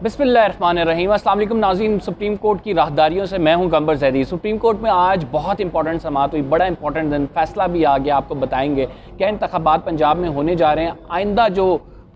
बिस्मिल्लाहिर्रहमानिर्रहीम। अस्सलाम वालेकुम नाज़रीन। सुप्रीम कोर्ट की राहदारियों से मैं हूं गंबर ज़ैदी। सुप्रीम कोर्ट में आज बहुत इंपॉर्टेंट समाअत हुई, बड़ा इंपॉर्टेंट दिन, फैसला भी आ गया। आपको बताएंगे क्या इंतखाबात पंजाब में होने जा रहे हैं। आइंदा जो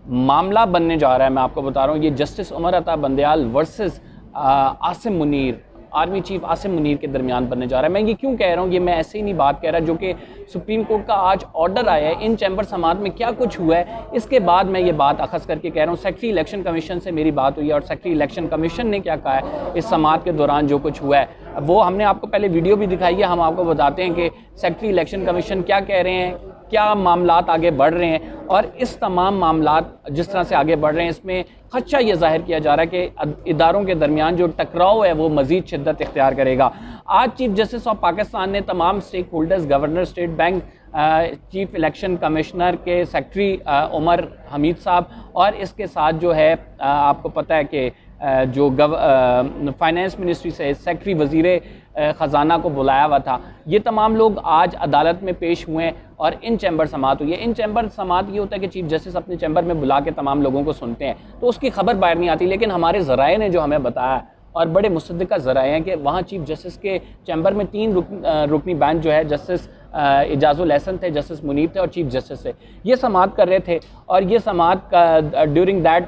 मामला बनने जा रहा है मैं आपको बता रहा हूँ, ये justice Umar Ata Bandial versus Asim Munir, army chief Asim Munir के दरमियान बनने जा रहा है। मैं ये क्यों कह रहा हूँ, ये मैं ऐसे ही नहीं बात कह रहा, जो कि सुप्रीम कोर्ट का आज ऑर्डर आया है। इन चैम्बर समाअत में क्या कुछ हुआ है, इसके बाद मैं ये बात अखज़ करके कह रहा हूँ। सेक्रेटरी इलेक्शन कमीशन से मेरी बात हुई है और सेक्रेटरी इलेक्शन कमीशन ने क्या कहा है इस समाअत के दौरान जो कुछ हुआ है, वो हमने आपको पहले वीडियो भी दिखाई है। हम आपको बताते हैं कि सेक्रेटरी इलेक्शन कमीशन क्या कह रहे हैं, क्या मामलात आगे बढ़ रहे हैं, और इस तमाम मामलात जिस तरह से आगे बढ़ रहे हैं इसमें खदशा ये जाहिर किया जा रहा है कि इदारों के दरमियान जो टकराव है वो मज़ीद शिद्दत इख्तियार करेगा। आज चीफ जस्टिस ऑफ पाकिस्तान ने तमाम stakeholders, governor state bank, chief election commissioner के सेक्रेटरी उमर हमीद साहब, और इसके साथ जो है आपको पता है कि जो फाइनेंस मिनिस्ट्री से सेक्रेटरी वज़ीर ख़जाना को बुलाया हुआ था, ये तमाम लोग आज अदालत में पेश हुए और इन चैम्बर समाअत हुई है। इन चैम्बर समाअत ये होता है कि चीफ जस्टिस अपने चैम्बर में बुला के तमाम लोगों को सुनते हैं, तो उसकी खबर बाहर नहीं आती, लेकिन हमारे ज़राए ने जो हमें बताया, और बड़े मुसद्दिक़ा ज़राए हैं, कि वहाँ चीफ जस्टिस के चैम्बर में 3 रुकनी बेंच जो है, जस्टिस इजाज़ुल एहसन थे, जस्टिस मुनीर थे और चीफ जस्टिस थे, ये समाअत कर रहे थे। और ये समाअत का ड्यूरिंग दैट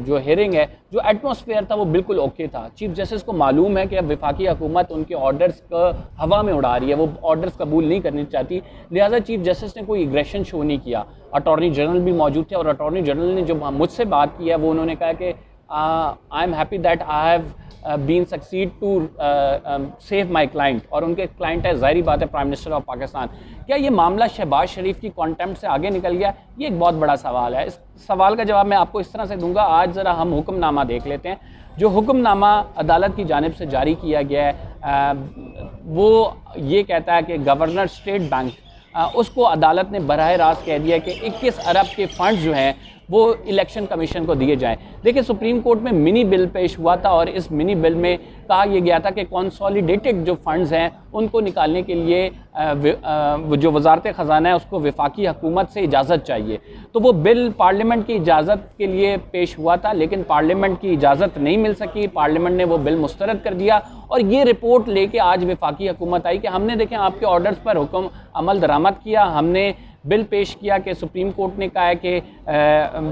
जो हेयरिंग है, जो एटमॉस्फेयर था वो बिल्कुल ओके था। चीफ जस्टिस को मालूम है कि अब वफाकी हुकूमत उनके ऑर्डर्स को हवा में उड़ा रही है, वो ऑर्डर्स कबूल नहीं करनी चाहती, लिहाजा चीफ जस्टिस ने कोई एग्रेशन शो नहीं किया। अटॉर्नी जनरल भी मौजूद थे और अटॉर्नी जनरल ने जो मुझसे बात की है वो उन्होंने कहा कि I am happy that I have been succeed to save my client, और उनके क्लाइंट है, ज़ाहिरी बात है, प्राइम मिनिस्टर ऑफ पाकिस्तान। क्या ये मामला शहबाज शरीफ की कॉन्टेम्प्ट से आगे निकल गया? ये एक बहुत बड़ा सवाल है। इस सवाल का जवाब मैं आपको इस तरह से दूंगा। आज ज़रा हम हुक्मनामा देख लेते हैं। जो हुक्मनामा अदालत की जानिब से जारी किया गया है वो ये कहता है कि गवर्नर स्टेट बैंक उसको अदालत ने बराह रास्त कह दिया कि 21 अरब के फंड्स जो हैं वो इलेक्शन कमीशन को दिए जाएं। देखिए, सुप्रीम कोर्ट में मिनी बिल पेश हुआ था और इस मिनी बिल में कहा यह गया था कि कंसोलिडेटेड जो फंड्स हैं उनको निकालने के लिए जो वजारत ख़जाना है उसको वफाकी हुकूमत से इजाज़त चाहिए। तो वो बिल पार्लियामेंट की इजाज़त के लिए पेश हुआ था, लेकिन पार्लियामेंट की इजाज़त नहीं मिल सकी। पार्लियामेंट ने वो बिल मुस्तरद कर दिया और ये रिपोर्ट लेके आज वफाकी हुकूमत आई कि हमने देखें आपके ऑर्डर्स पर हुक्म अमल दरामद किया, हमने बिल पेश किया कि सुप्रीम कोर्ट ने कहा है कि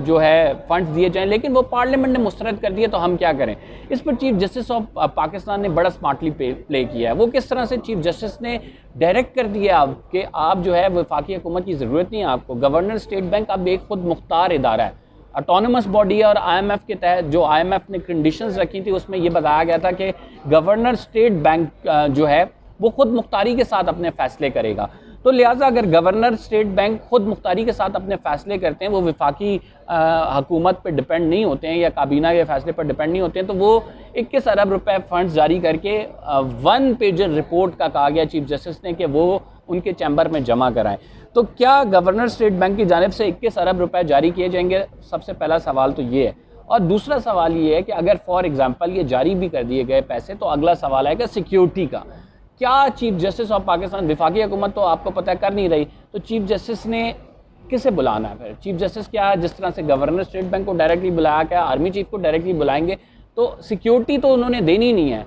जो है फंड्स दिए जाएं, लेकिन वो पार्लियामेंट ने मुस्तरद कर दिया, तो हम क्या करें। इस पर चीफ जस्टिस ऑफ पाकिस्तान ने बड़ा स्मार्टली प्ले किया है। वो किस तरह से चीफ जस्टिस ने डायरेक्ट कर दिया कि आप जो है वफाकी हुकूमत की ज़रूरत नहीं है आपको। गवर्नर स्टेट बैंक अब एक खुद मुख्तार इदारा है, ऑटोनमस बॉडी है, और IMF के तहत जो IMF ने कंडीशंस रखी थी उसमें ये बताया गया था कि गवर्नर स्टेट बैंक जो है वो खुद मुख्तारी के साथ अपने फैसले करेगा। तो लिहाजा अगर गवर्नर स्टेट बैंक खुद मुख्तारी के साथ अपने फैसले करते हैं, वो वफाकी हुकूमत पर डिपेंड नहीं होते हैं या काबीना के फैसले पर डिपेंड नहीं होते हैं, तो वो 21 अरब रुपए फंड्स जारी करके 1 पेजर रिपोर्ट का कहा गया चीफ जस्टिस ने कि वो उनके चैम्बर में जमा कराएं। तो क्या गवर्नर स्टेट बैंक की जानिब से 21 अरब रुपए जारी किए जाएंगे? सबसे पहला सवाल तो ये है। और दूसरा सवाल ये है कि अगर फॉर एग्जांपल ये जारी भी कर दिए गए पैसे, तो अगला सवाल है कि सिक्योरिटी का क्या। चीफ जस्टिस ऑफ पाकिस्तान, वफाकी हुकूमत तो आपको पता है कर नहीं रही, तो चीफ जस्टिस ने किसे बुलाना है फिर? चीफ जस्टिस क्या जिस तरह से गवर्नर स्टेट बैंक को डायरेक्टली बुलाया, क्या आर्मी चीफ को डायरेक्टली बुलाएंगे? तो सिक्योरिटी तो उन्होंने देनी नहीं है।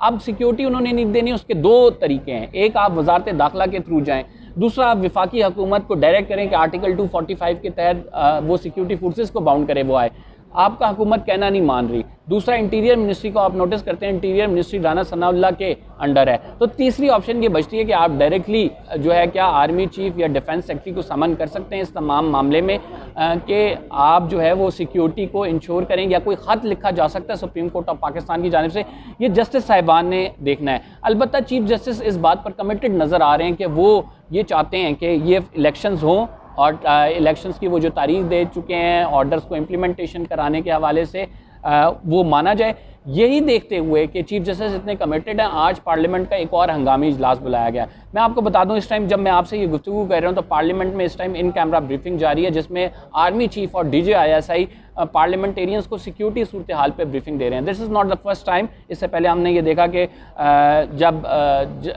अब सिक्योरिटी उन्होंने नहीं देनी, उसके 2 तरीके हैं। एक, आप वजारत दाखिला के थ्रू जाएँ, दूसरा आप वफाकी हुकूमत को डायरेक्ट करें कि आर्टिकल 245 के तहत वो सिक्योरिटी फोर्सेस को बाउंड करे, वो आए। आपका हुकूमत कहना नहीं मान रही। दूसरा, इंटीरियर मिनिस्ट्री को आप नोटिस करते हैं, इंटीरियर मिनिस्ट्री राना सनाउल्लाह के अंडर है। तो तीसरी ऑप्शन ये बचती है कि आप डायरेक्टली जो है क्या आर्मी चीफ या डिफेंस सेक्रेटरी को समन कर सकते हैं इस तमाम मामले में कि आप जो है वो सिक्योरिटी को इंश्योर करें, या कोई ख़त लिखा जा सकता है सुप्रीम कोर्ट ऑफ पाकिस्तान की जानिब से। ये जस्टिस साहिबान ने देखना है। अलबत्ता चीफ जस्टिस इस बात पर कमिटेड नज़र आ रहे हैं कि वो ये चाहते हैं कि ये इलेक्शंस हों और इलेक्शंस की वो जो तारीख दे चुके हैं ऑर्डर्स को इम्प्लीमेंटेशन कराने के हवाले से वो माना जाए। यही देखते हुए कि चीफ जस्टिस इतने कमिटेड हैं, आज पार्लियामेंट का एक और हंगामी इजलास बुलाया गया। मैं आपको बता दूं, इस टाइम जब मैं आपसे ये गुफ्तगू कर रहा हूं तो पार्लियामेंट में इस टाइम इन कैमरा ब्रीफिंग जारी है, जिसमें आर्मी चीफ और DGISI पार्लियामेंटेरियंस को सिक्योरिटी सूरत हाल पर ब्रीफिंग दे रहे हैं। This is not the first time. इससे पहले हमने ये देखा कि जब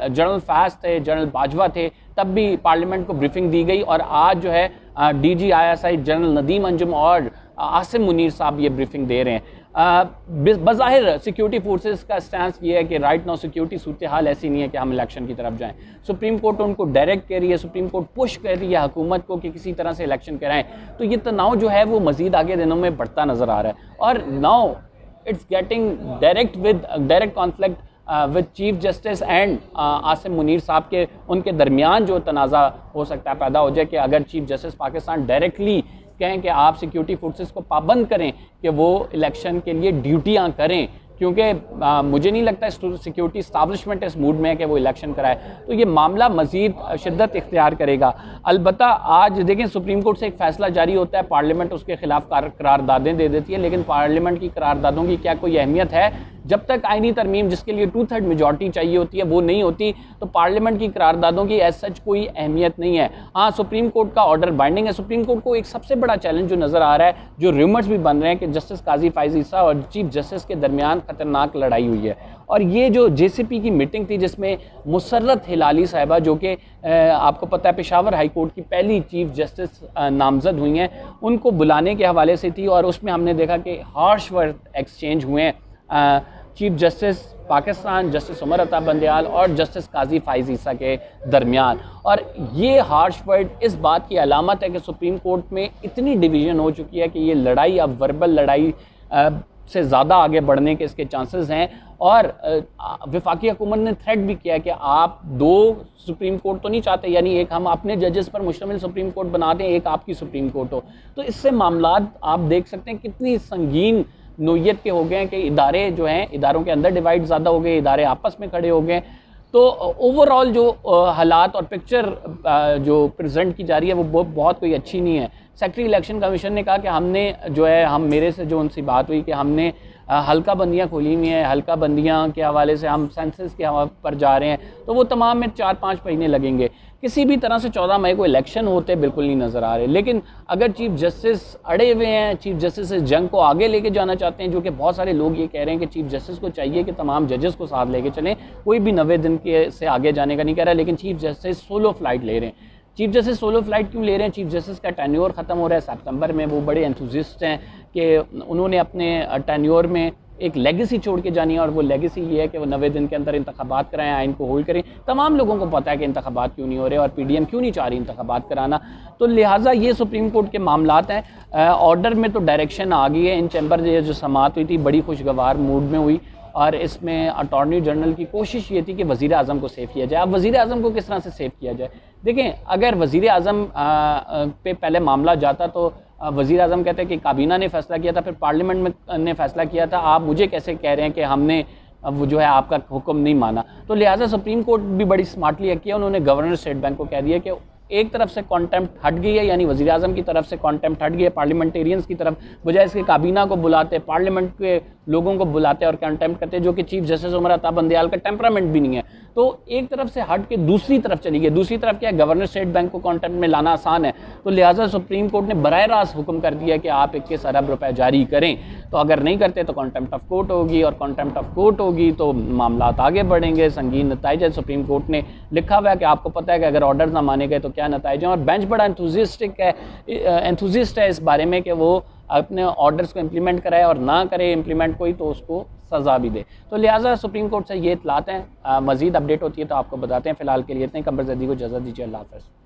जनरल फैज़ थे, जनरल बाजवा थे, तब भी पार्लियामेंट को ब्रीफिंग दी गई, और आज जो है DGISI जनरल नदीम अंजुम और आसिम मुनीर साहब ये ब्रीफिंग दे रहे हैं। बज़ाहिर सिक्योरिटी फोर्सेस का स्टैंस ये है कि राइट नाउ सिक्योरिटी सूरत हाल ऐसी नहीं है कि हम इलेक्शन की तरफ जाएं। सुप्रीम कोर्ट उनको डायरेक्ट कह रही है, सुप्रीम कोर्ट पुश कर रही है हुकूमत को कि किसी तरह से इलेक्शन कराएं। तो ये तनाव जो है वो मज़ीद आगे दिनों में बढ़ता नज़र आ रहा है और now it's getting direct conflict with chief justice and Asim Munir साहब के उनके दरमियान जो तनाज़ा हो सकता है पैदा हो जाए कि अगर चीफ जस्टिस पाकिस्तान डायरेक्टली कहें कि आप सिक्योरिटी फोर्सेस को पाबंद करें कि वो इलेक्शन के लिए ड्यूटियां करें, क्योंकि मुझे नहीं लगता सिक्योरिटी इस्टाब्लिशमेंट इस मूड में है कि वो इलेक्शन कराए, तो ये मामला मज़ीद शिद्दत इख्तियार करेगा। अलबत्ता आज देखें सुप्रीम कोर्ट से एक फ़ैसला जारी होता है, पार्लियामेंट उसके खिलाफ करारदादें दे देती है, लेकिन पार्लियामेंट की करारदादों की क्या कोई अहमियत है? जब तक आईनी तरमीम जिसके लिए 2/3 मेजॉरिटी चाहिए होती है वो नहीं होती, तो पार्लियामेंट की करारदादों की एज सच कोई अहमियत नहीं है। हाँ, सुप्रीम कोर्ट का ऑर्डर बाइंडिंग है। सुप्रीम कोर्ट को एक सबसे बड़ा चैलेंज जो नज़र आ रहा है, जो रूमर्स भी बन रहे हैं कि जस्टिस काजी फायज़ ईसा और चीफ जस्टिस के दरमियान खतरनाक लड़ाई हुई है। और ये जो JCP की मीटिंग थी जिसमें मुसर्रत हिलाली साहिबा, जो कि आपको पता है पेशावर हाई कोर्ट की पहली चीफ जस्टिस नामजद हुई हैं, उनको बुलाने के हवाले से थी और उसमें हमने देखा कि हार्श वर्ड एक्सचेंज हुए हैं chief justice Pakistan justice Umar Ata Bandial और जस्टिस काजी फायज़ ईसा के दरमियान। और ये हार्श वर्ड इस बात की अलामत है कि सुप्रीम कोर्ट में इतनी डिवीज़न हो चुकी है कि ये लड़ाई अब वर्बल लड़ाई से ज़्यादा आगे बढ़ने के इसके चांसेस हैं। और वफाकी हुकूमत ने थ्रेट भी किया कि आप 2 सुप्रीम कोर्ट तो नहीं चाहते, यानी एक हम अपने जजेस पर मुश्तमिल सुप्रीम कोर्ट बना दें, एक आपकी सुप्रीम कोर्ट हो। तो इससे मामलात आप देख सकते हैं कितनी संगीन नोयत के हो गए हैं कि इदारे जो हैं, इदारों के अंदर डिवाइड ज़्यादा हो गए, इदारे आपस में खड़े हो गए। तो ओवरऑल जो हालात और पिक्चर जो प्रेजेंट की जा रही है वो बहुत कोई अच्छी नहीं है। सेक्रेटरी इलेक्शन कमीशन ने कहा कि हमने जो है मेरे से जो उनसे बात हुई कि हमने हल्का बंदियाँ खोली हुई हैं, हल्का बंदियाँ के हवाले से हम सेंसस के पर जा रहे हैं, तो वो तमाम में 4-5 महीने लगेंगे। किसी भी तरह से 14 मई को इलेक्शन होते बिल्कुल नहीं नज़र आ रहे। लेकिन अगर चीफ जस्टिस अड़े हुए हैं, चीफ जस्टिस इस जंग को आगे लेके जाना चाहते हैं, जो कि बहुत सारे लोग ये कह रहे हैं कि चीफ जस्टिस को चाहिए कि तमाम जजेस को साथ लेके चलें, कोई भी 90 दिन के से आगे जाने का नहीं कह रहा है, लेकिन चीफ जस्टिस सोलो फ्लाइट ले रहे हैं। चीफ जस्टिस सोलो फ्लाइट क्यों ले रहे हैं? चीफ जस्टिस का टेन्योर ख़त्म हो रहा है सितंबर में। वो बड़े एंथुसिस्ट हैं कि उन्होंने अपने टेन्योर में एक लेगेसी छोड़ के जानी है, और वो लेगेसी ये है कि वो 90 दिन के अंदर इंतखाबात कराएं, आइन को होल्ड करें। तमाम लोगों को पता है कि इंतखाबात क्यों नहीं हो रहे और PDM क्यों नहीं चाह रही इंतखाबात कराना। तो लिहाजा ये सुप्रीम कोर्ट के मामलात हैं। ऑर्डर में तो डायरेक्शन आ गई है। इन चैम्बर जो समात हुई थी बड़ी खुशगवार मूड में हुई, और इसमें अटॉर्नी जनरल की कोशिश ये थी कि वज़ीर आज़म को सेव किया जाए। अब वज़ीर आज़म को किस तरह से सेव किया जाए? देखें, अगर वज़ीर आज़म पे पहले मामला जाता तो वज़ीर आज़म कहते हैं कि काबीना ने फ़ैसला किया था, फिर पार्लियामेंट में ने फ़ैसला किया था, आप मुझे कैसे कह रहे हैं कि हमने वो जो है आपका हुक्म नहीं माना? तो लिहाजा सुप्रीम कोर्ट भी बड़ी स्मार्टली किया, उन्होंने गवर्नर स्टेट बैंक को कह दिया कि एक तरफ से कॉन्टेम्प्ट हट गई है, यानी वज़ीर आज़म की तरफ से कॉन्टेम्प्ट हट गई है पार्लियामेंटेरियंस की तरफ, बजाय इसके काबीना को बुलाते, पार्लियामेंट के लोगों को बुलाते और कॉन्टेम्प्ट करते, जो कि चीफ जस्टिस उमर अता बंदयाल का टेम्परामेंट भी नहीं है। तो एक तरफ से हट के दूसरी तरफ चली गई। दूसरी तरफ क्या है? गवर्नर स्टेट बैंक को कॉन्टेम्प्ट में लाना आसान है, तो लिहाजा सुप्रीम कोर्ट ने बराह रास्त हुक्म कर दिया कि आप 21 अरब रुपए जारी करें। तो अगर नहीं करते तो कॉन्टेम्प्ट ऑफ कोर्ट होगी, और कॉन्टेम्प्ट ऑफ कोर्ट होगी तो मामला आगे बढ़ेंगे, संगीन नताइज है। सुप्रीम कोर्ट ने लिखा हुआ है कि आपको पता है कि अगर ऑर्डर ना माने गए तो क्या नताइज हैं, और बेंच बड़ा एंथुसिस्ट है इस बारे में कि वो अपने ऑर्डर्स को इम्प्लीमेंट कराए, और ना करे इम्प्लीमेंट कोई तो उसको सज़ा भी दे। तो लिहाजा सुप्रीम कोर्ट से ये इतलात हैं। मज़ीद अपडेट होती है तो आपको बताते हैं। फ़िलहाल के लिए इतने। कमर ज़दी को इजाज़त दीजिए। अल्लाह हाफ़िज़।